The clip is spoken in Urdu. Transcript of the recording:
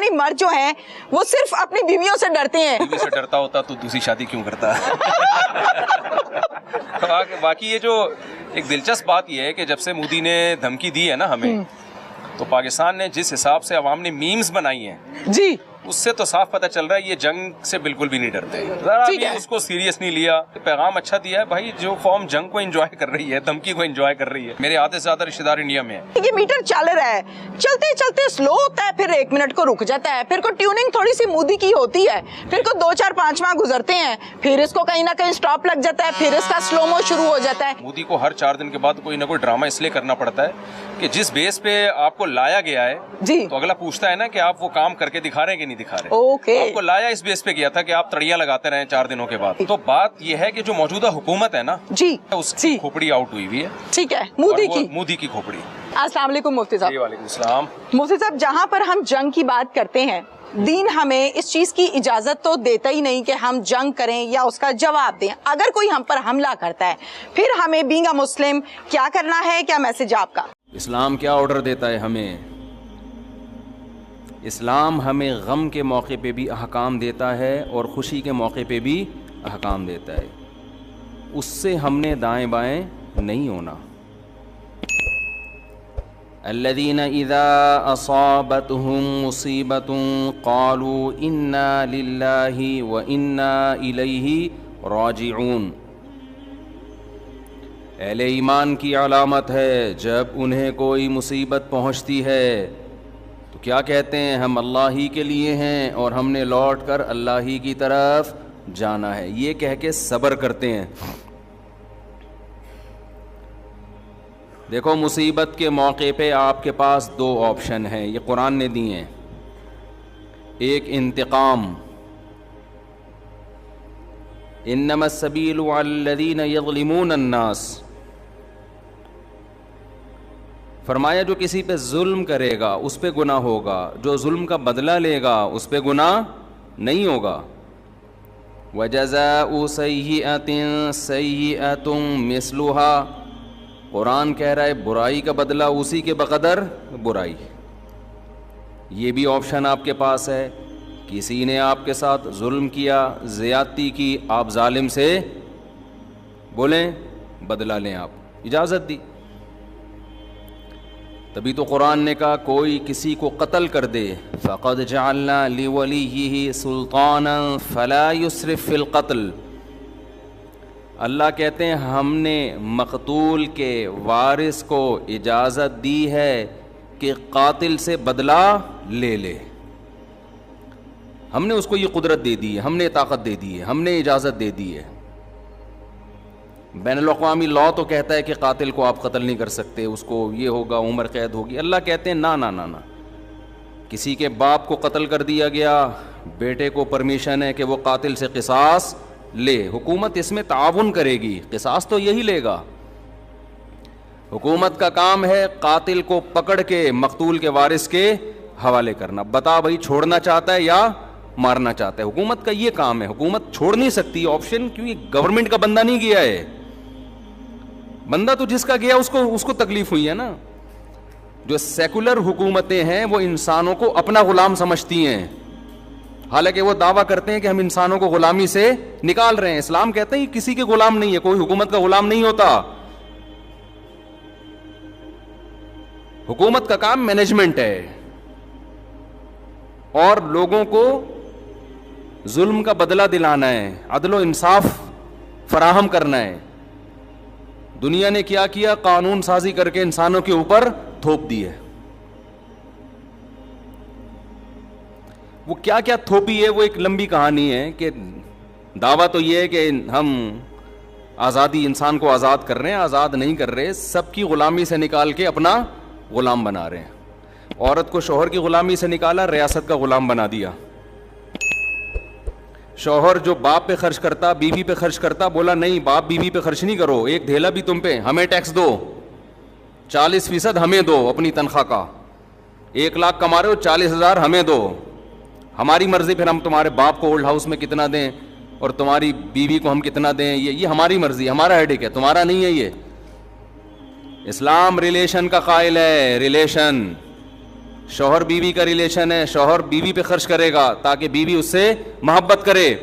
پاکستانی مرد جو ہیں وہ صرف اپنی بیویوں سے ڈرتے ہیں. بیوی سے ڈرتا ہوتا تو دوسری شادی کیوں کرتا؟ باقی یہ جو ایک دلچسپ بات یہ ہے کہ جب سے مودی نے دھمکی دی ہے نا ہمیں، تو پاکستان نے جس حساب سے عوام نے میمز بنائی ہیں جی اس سے تو صاف پتہ چل رہا ہے یہ جنگ سے بالکل بھی نہیں ڈرتے. ذرا بھی اس کو سیریس نہیں لیا. پیغام اچھا دیا ہے بھائی، جو قوم جنگ کو انجوائے کر رہی ہے، دھمکی کو انجوائے کر رہی ہے. میرے آدھے سے زیادہ رشتہ دار انڈیا میں ہیں. یہ میٹر چل رہا ہے، چلتے چلتے سلو ہوتا ہے، پھر 1 منٹ کو رک جاتا ہے، پھر کو ٹیوننگ تھوڑی سی مودی کی ہوتی ہے، پھر کو 2 4 5 ماہ گزرتے ہیں، پھر اس کو کہیں نہ کہیں سٹاپ لگ جاتا ہے، پھر اس کا سلومو شروع ہو جاتا ہے. مودی کو ہر 4 دن کے بعد کوئی نہ کوئی ڈرامہ اس لیے کرنا پڑتا ہے کہ جس بیس پہ آپ کو لایا گیا ہے جی تو اگلا پوچھتا ہے نا کہ آپ وہ کام کر کے دکھا رہے ہیں کہ نہیں دکھا رہے. اوکے، آپ کو لایا اس بیس پہ کیا تھا کہ آپ تڑیاں لگاتے رہے 4 دنوں کے بعد. تو بات یہ ہے کہ جو موجودہ حکومت ہے نا جی اس کی کھوپڑی آؤٹ ہوئی ہوئی ہے. ٹھیک ہے، مودی کی کھوپڑی. السلام علیکم مفتی صاحب. وعلیکم السلام. مفتی صاحب، جہاں پر ہم جنگ کی بات کرتے ہیں، دین ہمیں اس چیز کی اجازت تو دیتا ہی نہیں کہ ہم جنگ کریں یا اس کا جواب دیں. اگر کوئی ہم پر حملہ کرتا ہے پھر ہمیں بینگ اے مسلم کیا کرنا ہے؟ کیا میسج آپ کا؟ اسلام کیا آرڈر دیتا ہے ہمیں؟ اسلام ہمیں غم کے موقع پہ بھی احکام دیتا ہے اور خوشی کے موقع پہ بھی احکام دیتا ہے. اس سے ہم نے دائیں بائیں نہیں ہونا. الذین اذا اصابتهم مصیبۃ قالوا انا للہ وانا الیہ راجعون. اہل ایمان کی علامت ہے جب انہیں کوئی مصیبت پہنچتی ہے تو کیا کہتے ہیں؟ ہم اللہ ہی کے لیے ہیں اور ہم نے لوٹ کر اللہ ہی کی طرف جانا ہے. یہ کہہ کے صبر کرتے ہیں. دیکھو، مصیبت کے موقع پہ آپ کے پاس 2 آپشن ہیں، یہ قرآن نے دی ہیں. ایک انتقام، انما السبیل علی الذین یظلمون الناس. فرمایا جو کسی پہ ظلم کرے گا اس پہ گناہ ہوگا، جو ظلم کا بدلہ لے گا اس پہ گناہ نہیں ہوگا. وجزاء سیئۃ سیئۃ مثلھا. قرآن کہہ رہا ہے برائی کا بدلہ اسی کے بقدر برائی. یہ بھی آپشن آپ کے پاس ہے. کسی نے آپ کے ساتھ ظلم کیا، زیادتی کی، آپ ظالم سے بولیں بدلہ لیں، آپ اجازت دی. تبھی تو قرآن نے کہا کوئی کسی کو قتل کر دے فقد جعلنا لولیہ سلطانا فلا یسرف فی القتل. اللہ کہتے ہیں ہم نے مقتول کے وارث کو اجازت دی ہے کہ قاتل سے بدلہ لے لے. ہم نے اس کو یہ قدرت دے دی ہے، ہم نے طاقت دے دی ہے، ہم نے اجازت دے دی ہے. بین الاقوامی لاء تو کہتا ہے کہ قاتل کو آپ قتل نہیں کر سکتے، اس کو یہ ہوگا، عمر قید ہوگی. اللہ کہتے ہیں نا نا نا نا. کسی کے باپ کو قتل کر دیا گیا، بیٹے کو پرمیشن ہے کہ وہ قاتل سے قصاص لے. حکومت اس میں تعاون کرے گی، قصاص تو یہی لے گا. حکومت کا کام ہے قاتل کو پکڑ کے مقتول کے وارث کے حوالے کرنا. بتا بھائی چھوڑنا چاہتا ہے یا مارنا چاہتا ہے. حکومت کا یہ کام ہے. حکومت چھوڑ نہیں سکتی آپشن، کیونکہ گورنمنٹ کا بندہ نہیں گیا ہے. بندہ تو جس کا گیا اس کو تکلیف ہوئی ہے نا. جو سیکولر حکومتیں ہیں وہ انسانوں کو اپنا غلام سمجھتی ہیں، حالانکہ وہ دعویٰ کرتے ہیں کہ ہم انسانوں کو غلامی سے نکال رہے ہیں. اسلام کہتے ہیں کسی کے غلام نہیں ہے، کوئی حکومت کا غلام نہیں ہوتا. حکومت کا کام مینجمنٹ ہے اور لوگوں کو ظلم کا بدلہ دلانا ہے، عدل و انصاف فراہم کرنا ہے. دنیا نے کیا کیا؟ قانون سازی کر کے انسانوں کے اوپر تھوپ دی ہے. وہ کیا کیا تھوپی ہے وہ ایک لمبی کہانی ہے کہ دعویٰ تو یہ ہے کہ ہم آزادی، انسان کو آزاد کر رہے ہیں، آزاد نہیں کر رہے، سب کی غلامی سے نکال کے اپنا غلام بنا رہے ہیں. عورت کو شوہر کی غلامی سے نکالا، ریاست کا غلام بنا دیا. شوہر جو باپ پہ خرچ کرتا، بیوی پہ خرچ کرتا، بولا نہیں باپ بیوی پہ خرچ نہیں کرو، ایک دھیلا بھی تم پہ، ہمیں ٹیکس دو، 40% ہمیں دو اپنی تنخواہ کا. 1 لاکھ کما رہے ہو، 40,000 ہمیں دو، ہماری مرضی، پھر ہم تمہارے باپ کو اولڈ ہاؤس میں کتنا دیں اور تمہاری بیوی کو ہم کتنا دیں، یہ ہماری مرضی، ہمارا ہیڈک ہے، تمہارا نہیں ہے. یہ اسلام ریلیشن کا قائل ہے. ریلیشن شوہر بیوی کا ریلیشن ہے, شوہر بیوی پہ خرچ کرے گا تاکہ بیوی اس سے محبت کرے.